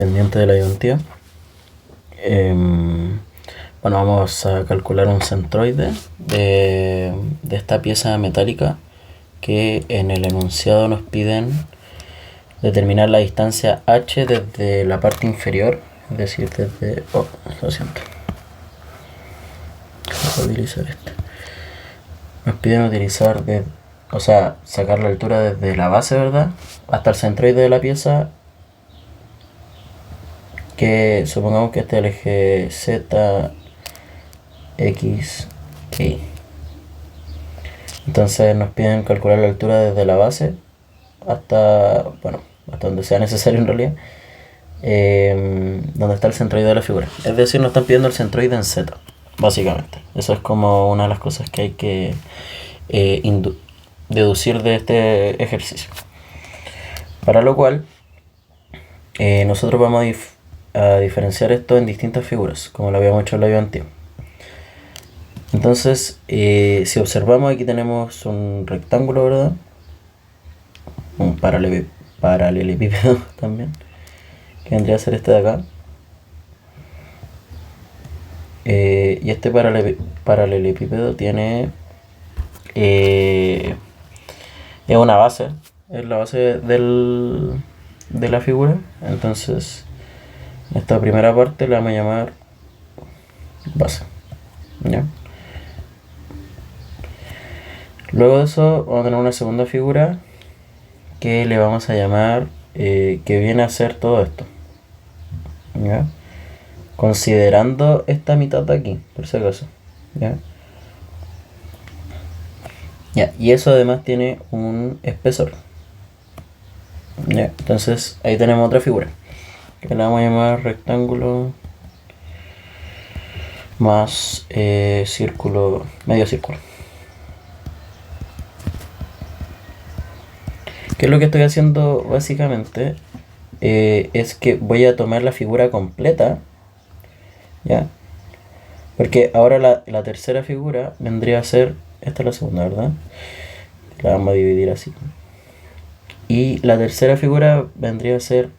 Pendiente de la ayuntía. Bueno, vamos a calcular un centroide de esta pieza metálica que en el enunciado nos piden determinar la distancia h desde la parte inferior, es decir, desde... Oh, lo siento. Voy a utilizar este. Nos piden utilizar, o sea, sacar la altura desde la base, ¿verdad? Hasta el centroide de la pieza, que supongamos que este es el eje Z, X, Y. Entonces nos piden calcular la altura desde la base hasta, bueno, hasta donde sea necesario en realidad, donde está el centroide de la figura. Es decir, nos están pidiendo el centroide en Z, básicamente. Eso es como una de las cosas que hay que deducir de este ejercicio. Para lo cual, nosotros vamos a diferenciar esto en distintas figuras, como lo habíamos hecho en la video anterior. Entonces, si observamos, aquí tenemos un rectángulo, ¿verdad? Un paralelepípedo también, que vendría a ser este de acá. Y este paralelepípedo tiene es una base, es la base de la figura. Entonces, esta primera parte la vamos a llamar base, ¿ya? Luego de eso vamos a tener una segunda figura que le vamos a llamar que viene a ser todo esto, ¿ya? Considerando esta mitad de aquí, por si acaso, ¿ya? Ya, y eso además tiene un espesor, ¿ya? Entonces ahí tenemos otra figura que la vamos a llamar rectángulo más círculo, medio círculo. ¿Qué es lo que estoy haciendo básicamente? Es que voy a tomar la figura completa, ¿ya? Porque ahora la tercera figura vendría a ser, esta es la segunda, ¿verdad? La vamos a dividir así. Y la tercera figura vendría a ser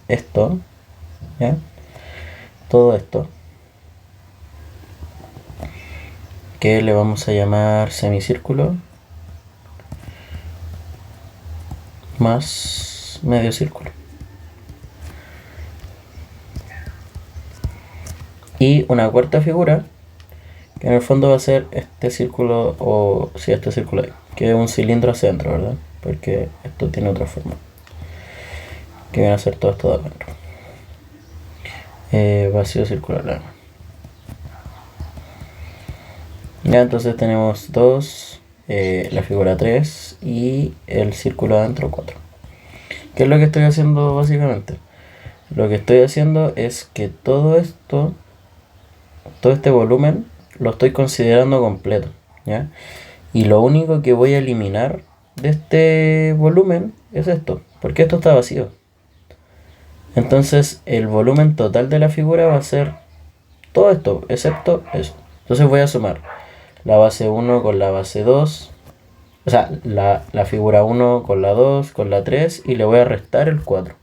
esto, ¿ya? Todo esto, que le vamos a llamar semicírculo más medio círculo. Y una cuarta figura, que en el fondo va a ser este círculo, o si sí, este círculo ahí, que es un cilindro hacia adentro, ¿verdad? Porque esto tiene otra forma, que viene a ser todo esto de adentro. Vacío circular. Ya, entonces tenemos 2, la figura 3 y el círculo adentro 4. ¿Qué es lo que estoy haciendo básicamente? Lo que estoy haciendo es que todo esto, todo este volumen, lo estoy considerando completo, ¿ya? Y lo único que voy a eliminar de este volumen es esto, porque esto está vacío. Entonces el volumen total de la figura va a ser todo esto, excepto eso. Entonces voy a sumar la base 1 con la base 2, o sea, la figura 1 con la 2, con la 3, y le voy a restar el 4.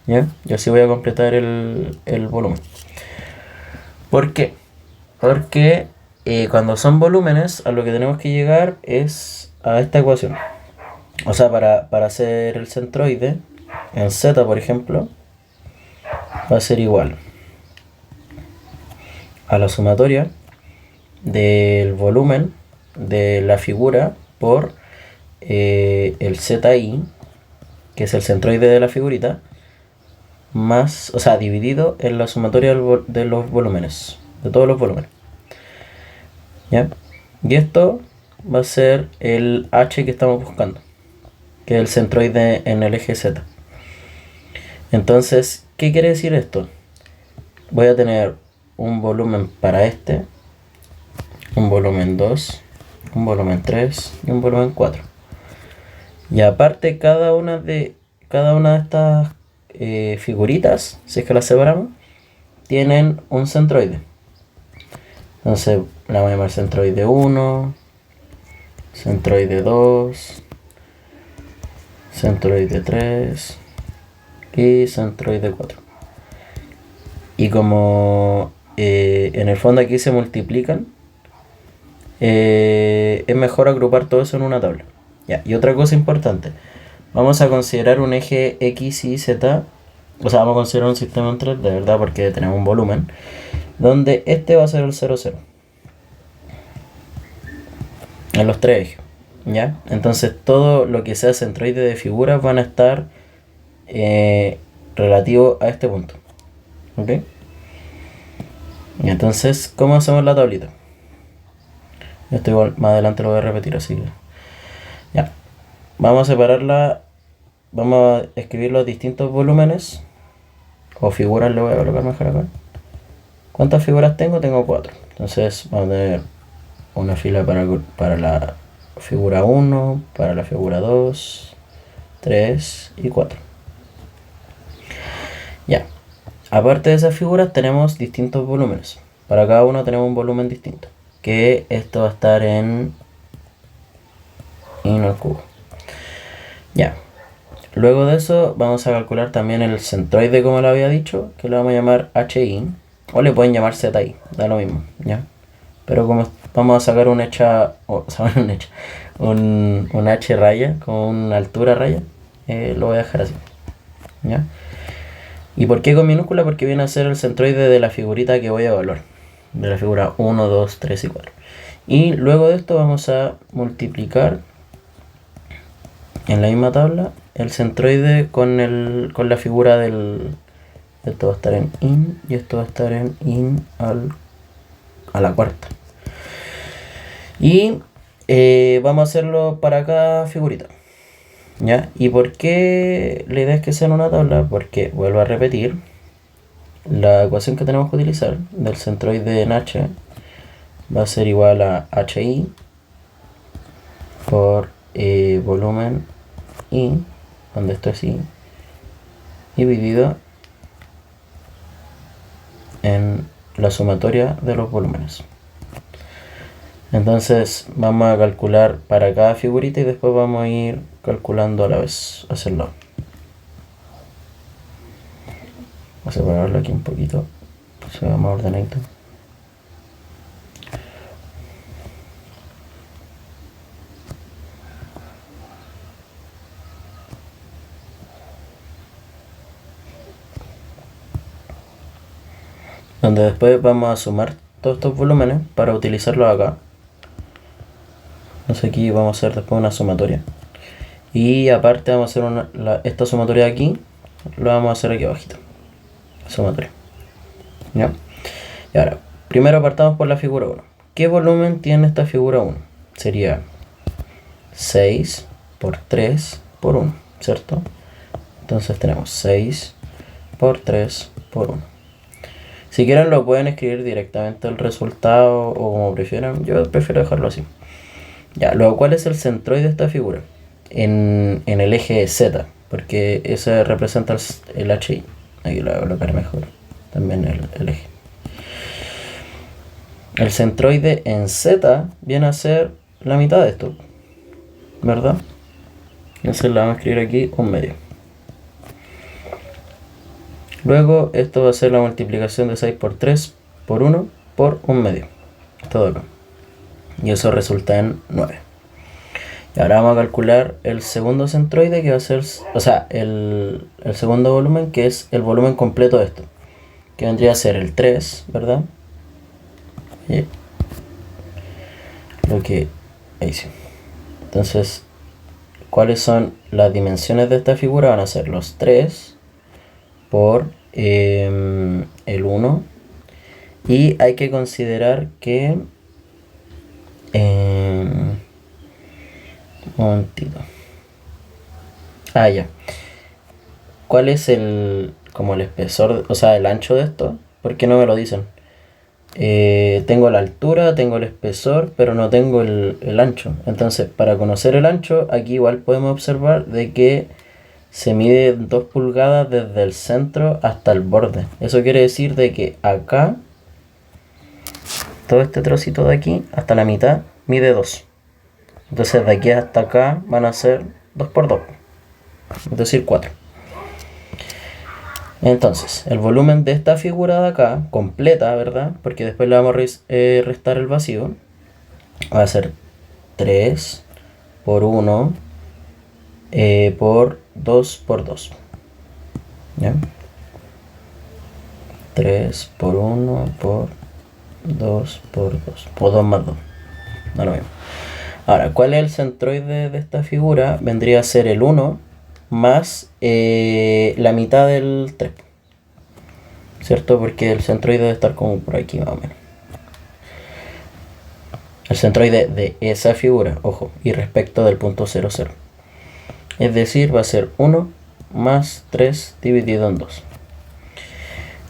¿Ya? Y así voy a completar el volumen. ¿Por qué? Porque cuando son volúmenes, a lo que tenemos que llegar es a esta ecuación. O sea, para hacer el centroide, en Z, por ejemplo, va a ser igual a la sumatoria del volumen de la figura por el ZI, que es el centroide de la figurita, más, o sea, dividido en la sumatoria de los volúmenes, de todos los volúmenes, ¿ya? Y esto va a ser el H que estamos buscando, que es el centroide en el eje Z. Entonces, ¿qué quiere decir esto? Voy a tener un volumen para este, un volumen 2, un volumen 3 y un volumen 4. Y aparte cada una de estas figuritas, si es que las separamos, tienen un centroide. Entonces la vamos a llamar centroide 1, centroide 2, centroide 3 y centroide 4. Y como en el fondo aquí se multiplican, es mejor agrupar todo eso en una tabla. Ya, y otra cosa importante, vamos a considerar un eje X y Z, o sea, vamos a considerar un sistema en 3 de verdad porque tenemos un volumen, donde este va a ser el 0, 0. En los tres ejes, ¿ya? Entonces todo lo que sea centroide de figuras van a estar relativo a este punto, ¿ok? Y entonces, ¿cómo hacemos la tablita? Esto igual más adelante lo voy a repetir, así que ya. Vamos a separarla, vamos a escribir los distintos volúmenes o figuras, le voy a colocar mejor acá. ¿Cuántas figuras tengo? Tengo 4. Entonces vamos a tener una fila para la figura 1, para la figura 2, 3 y 4. Ya. Aparte de esas figuras tenemos distintos volúmenes. Para cada uno tenemos un volumen distinto. Que esto va a estar en al cubo. Ya. Luego de eso vamos a calcular también el centroide, como lo había dicho, que lo vamos a llamar HI. O le pueden llamar ZI, da lo mismo, ¿ya? Pero como vamos a sacar un hecha, un H raya, con una altura raya, lo voy a dejar así, ¿ya? ¿Y por qué con minúscula? Porque viene a ser el centroide de la figurita que voy a evaluar, de la figura 1, 2, 3 y 4. Y luego de esto vamos a multiplicar en la misma tabla el centroide con la figura del... Esto va a estar en in y esto va a estar en in a la cuarta. Y vamos a hacerlo para cada figurita, ¿ya? ¿Y por qué la idea es que sea en una tabla? Porque, vuelvo a repetir, la ecuación que tenemos que utilizar del centroide en H va a ser igual a HI por volumen I, donde esto es I, dividido en la sumatoria de los volúmenes. Entonces vamos a calcular para cada figurita y después vamos a ir calculando a la vez hacia el lado. Voy a separarlo aquí un poquito, se ve más ordenadito. Donde después vamos a sumar todos estos volúmenes para utilizarlos acá. Entonces aquí vamos a hacer después una sumatoria. Y aparte vamos a hacer esta sumatoria de aquí, lo vamos a hacer aquí abajito. Sumatoria. ¿Ya? Y ahora, primero partamos por la figura 1. ¿Qué volumen tiene esta figura 1? Sería 6 por 3 por 1, ¿cierto? Entonces tenemos 6 por 3 por 1. Si quieren lo pueden escribir directamente el resultado o como prefieran. Yo prefiero dejarlo así. Ya, luego, ¿cuál es el centroide de esta figura? En el eje Z, porque ese representa el HI. Aquí lo voy a colocar mejor. También el eje. El centroide en Z viene a ser la mitad de esto, ¿verdad? Entonces la vamos a escribir aquí 1/2. Luego esto va a ser la multiplicación de 6 por 3 por 1 por 1/2. Todo acá. Y eso resulta en 9. Y ahora vamos a calcular el segundo centroide, que va a ser, o sea, el segundo volumen, que es el volumen completo de esto, que vendría a ser el 3, ¿verdad? Y lo que ahí sí. Entonces, ¿cuáles son las dimensiones de esta figura? Van a ser los 3 por el 1. Y hay que considerar que... un momentito. Ya. ¿Cuál es como el espesor, o sea, el ancho de esto? ¿Por qué no me lo dicen? Tengo la altura, tengo el espesor, pero no tengo el ancho. Entonces, para conocer el ancho, aquí igual podemos observar de que se mide 2 pulgadas desde el centro hasta el borde. Eso quiere decir de que acá, todo este trocito de aquí, hasta la mitad, mide 2. Entonces de aquí hasta acá van a ser 2 por 2. Es decir, 4. Entonces, el volumen de esta figura de acá, completa, ¿verdad? Porque después le vamos a restar el vacío. Va a ser 3 por 1 por 2 por 2. ¿Ya? 3 por 1 por 2 por 2. O 2 más 2. No lo mismo. Ahora, ¿cuál es el centroide de esta figura? Vendría a ser el 1 más la mitad del 3. ¿Cierto? Porque el centroide debe estar como por aquí más o menos. El centroide de esa figura, ojo, y respecto del punto 0, 0. Es decir, va a ser 1 más 3 dividido en 2.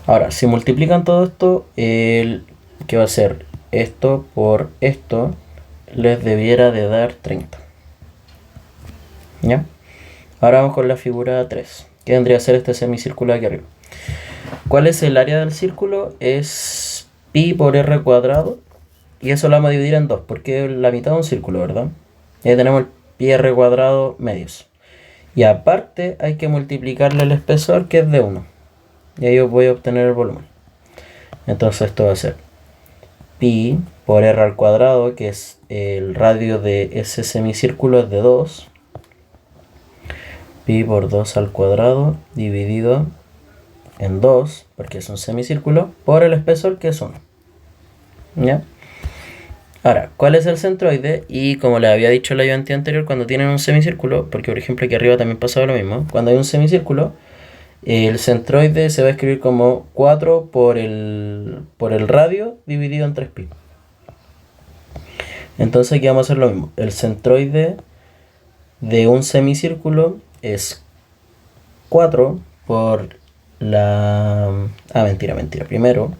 Ahora, si multiplican todo esto, ¿qué va a ser? Esto por esto les debiera de dar 30. ¿Ya? Ahora vamos con la figura 3, que vendría a ser este semicírculo aquí arriba. ¿Cuál es el área del círculo? Es pi por r cuadrado. Y eso lo vamos a dividir en 2, porque es la mitad de un círculo, ¿verdad? Y ahí tenemos el pi r cuadrado medios. Y aparte hay que multiplicarle el espesor, que es de 1. Y ahí os voy a obtener el volumen. Entonces esto va a ser pi por r al cuadrado, que es el radio de ese semicírculo, es de 2. Pi por 2 al cuadrado dividido en 2, porque es un semicírculo, por el espesor, que es 1. ¿Ya? Ahora, ¿cuál es el centroide? Y como les había dicho en la ayudantía anterior, cuando tienen un semicírculo, porque por ejemplo aquí arriba también pasaba lo mismo, cuando hay un semicírculo, el centroide se va a escribir como 4 por el radio dividido en 3pi. Entonces aquí vamos a hacer lo mismo. El centroide de un semicírculo es 4 por la... mentira. Primero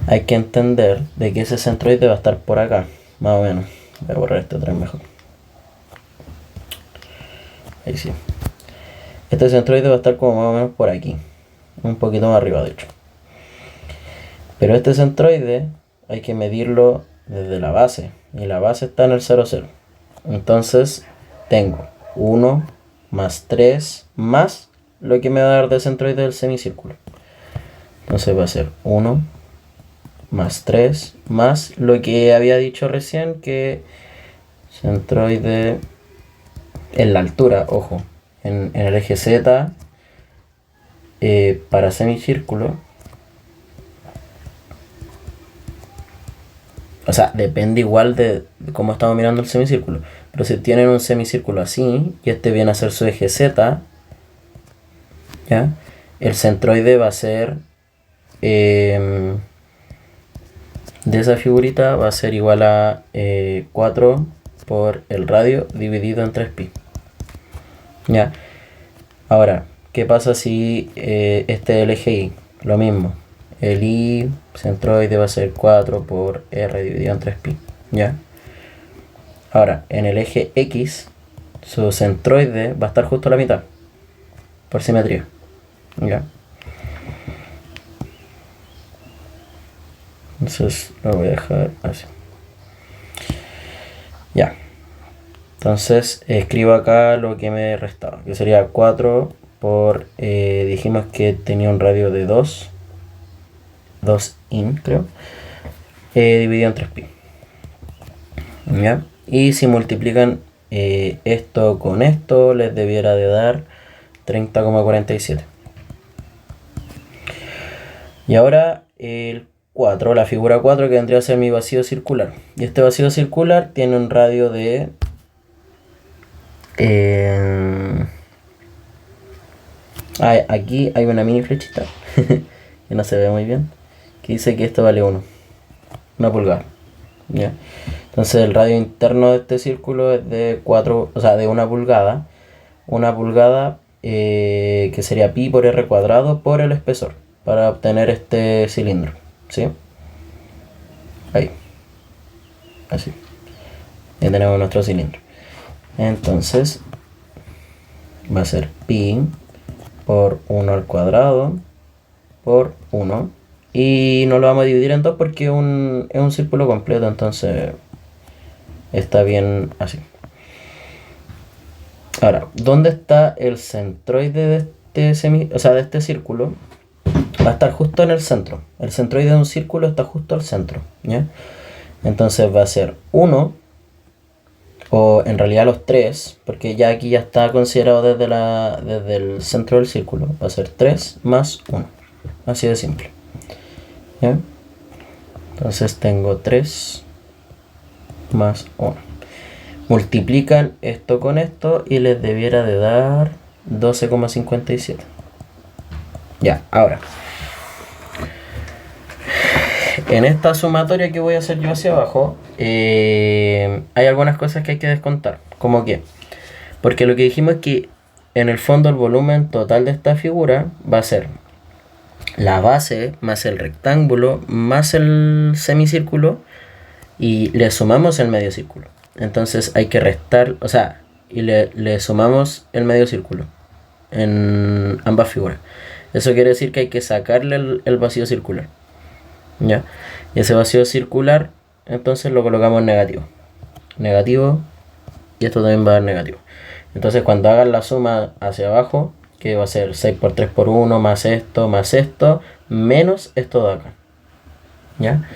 hay que entender de que ese centroide va a estar por acá, más o menos. Voy a borrar este otra vez mejor. Ahí sí. Este centroide va a estar como más o menos por aquí. Un poquito más arriba, de hecho. Pero este centroide hay que medirlo desde la base. Y la base está en el 0, 0. Entonces tengo 1 más 3 más lo que me va a dar de centroide del semicírculo. Entonces va a ser 1 más 3 más lo que había dicho recién, que centroide en la altura, ojo, en el eje Z, para semicírculo. O sea, depende igual de cómo estamos mirando el semicírculo. Pero si tienen un semicírculo así, y este viene a ser su eje Z, ¿ya? El centroide va a ser... de esa figurita va a ser igual a 4 por el radio dividido en 3pi. ¿Ya? Ahora, ¿qué pasa si este es el eje Y? Lo mismo. El Y centroide va a ser 4 por R dividido en 3pi. ¿Ya? Ahora, en el eje X, su centroide va a estar justo a la mitad. Por simetría. ¿Ya? Entonces lo voy a dejar así. Ya. Entonces escribo acá lo que me restaba, que sería 4 por... dijimos que tenía un radio de 2 in, creo, dividido en 3pi. ¿Ya? Y si multiplican esto con esto, les debiera de dar 30,47. Y ahora el 4, la figura 4, que vendría a ser mi vacío circular. Y este vacío circular tiene un radio de... aquí hay una mini flechita que no se ve muy bien, que dice que esto vale 1 pulgada. ¿Ya? Entonces el radio interno de este círculo es de 4, o sea, de 1 pulgada. 1 pulgada, que sería pi por r cuadrado por el espesor, para obtener este cilindro. ¿Sí? Ahí. Así. Ya tenemos nuestro cilindro. Entonces va a ser pi por 1 al cuadrado por 1. Y no lo vamos a dividir en 2 porque es un círculo completo, entonces está bien así. Ahora, ¿dónde está el centroide este o sea, de este círculo va a estar justo en el centro. El centroide de un círculo está justo al centro, ¿ya? Entonces va a ser 1, o en realidad los 3, porque ya aquí ya está considerado desde el centro del círculo. Va a ser 3 más 1. Así de simple, ¿ya? Entonces tengo 3 más 1. Multiplican esto con esto y les debiera de dar 12,57. Ya, ahora en esta sumatoria que voy a hacer yo hacia abajo, hay algunas cosas que hay que descontar. ¿Cómo qué? Porque lo que dijimos es que en el fondo el volumen total de esta figura va a ser la base más el rectángulo más el semicírculo y le sumamos el medio círculo. Entonces hay que restar, o sea, y le sumamos el medio círculo en ambas figuras. Eso quiere decir que hay que sacarle el vacío circular, ¿ya? Y ese vacío circular entonces lo colocamos en negativo. Negativo, y esto también va a dar negativo. Entonces cuando hagan la suma hacia abajo, que va a ser 6 por 3 por 1 más esto, menos esto de acá, ¿ya?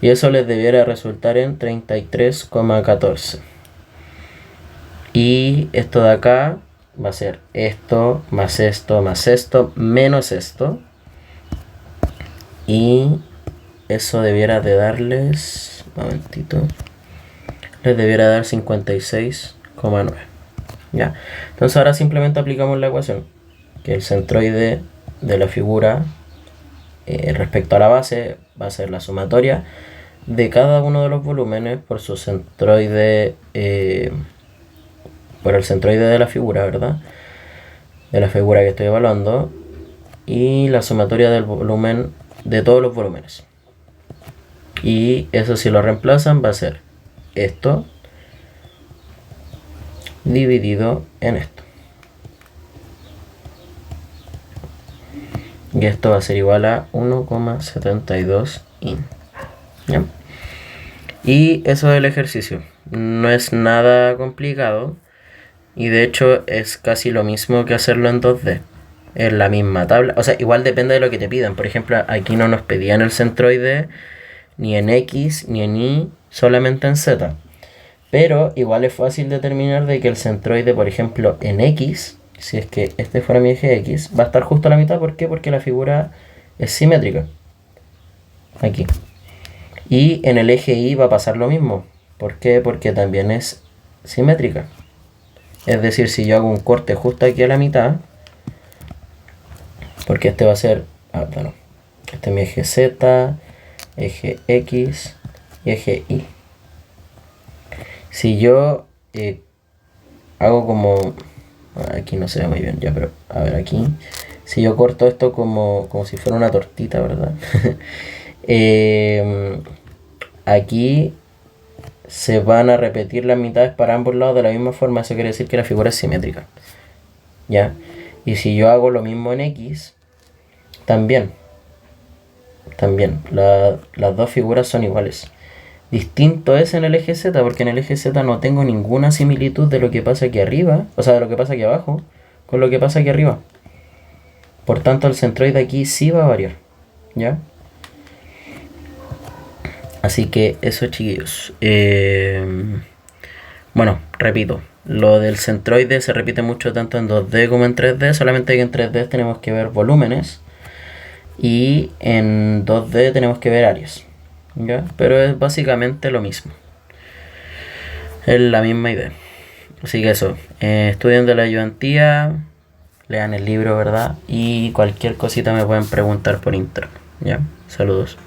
Y eso les debiera resultar en 33,14. Y esto de acá va a ser esto, más esto, menos esto. Y eso debiera de darles, un momentito, les debiera dar 56,9. ¿Ya? Entonces ahora simplemente aplicamos la ecuación, que el centroide de la figura respecto a la base va a ser la sumatoria de cada uno de los volúmenes por su centroide, por el centroide de la figura, ¿verdad? De la figura que estoy evaluando, y la sumatoria del volumen de todos los volúmenes. Y eso, si lo reemplazan, va a ser esto dividido en esto. Y esto va a ser igual a 1,72 in. ¿Ya? Y eso del ejercicio no es nada complicado, y de hecho es casi lo mismo que hacerlo en 2D. Es la misma tabla, o sea, igual depende de lo que te pidan. Por ejemplo, aquí no nos pedían el centroide ni en X ni en Y, solamente en Z. Pero igual es fácil determinar de que el centroide, por ejemplo, en X, si es que este fuera mi eje X, va a estar justo a la mitad. ¿Por qué? Porque la figura es simétrica. Aquí. Y en el eje Y va a pasar lo mismo. ¿Por qué? Porque también es simétrica. Es decir, si yo hago un corte justo aquí a la mitad, porque este va a ser, bueno, este es mi eje Z, eje X y eje Y. Si yo hago como, aquí no se ve muy bien ya, pero a ver aquí, si yo corto esto como si fuera una tortita, ¿verdad? Aquí se van a repetir las mitades para ambos lados de la misma forma. Eso quiere decir que la figura es simétrica, ¿ya? Y si yo hago lo mismo en X, también las dos figuras son iguales. Distinto es en el eje Z, porque en el eje Z no tengo ninguna similitud de lo que pasa aquí arriba, o sea, de lo que pasa aquí abajo, con lo que pasa aquí arriba. Por tanto, el centroide aquí sí va a variar, ¿ya? Así que eso, chiquillos. Bueno, repito, lo del centroide se repite mucho tanto en 2D como en 3D, solamente que en 3D tenemos que ver volúmenes y en 2D tenemos que ver áreas, ¿ya? Pero es básicamente lo mismo, es la misma idea. Así que eso, estudien de la ayudantía, lean el libro, ¿verdad? Y cualquier cosita me pueden preguntar por interno, ¿ya? Saludos.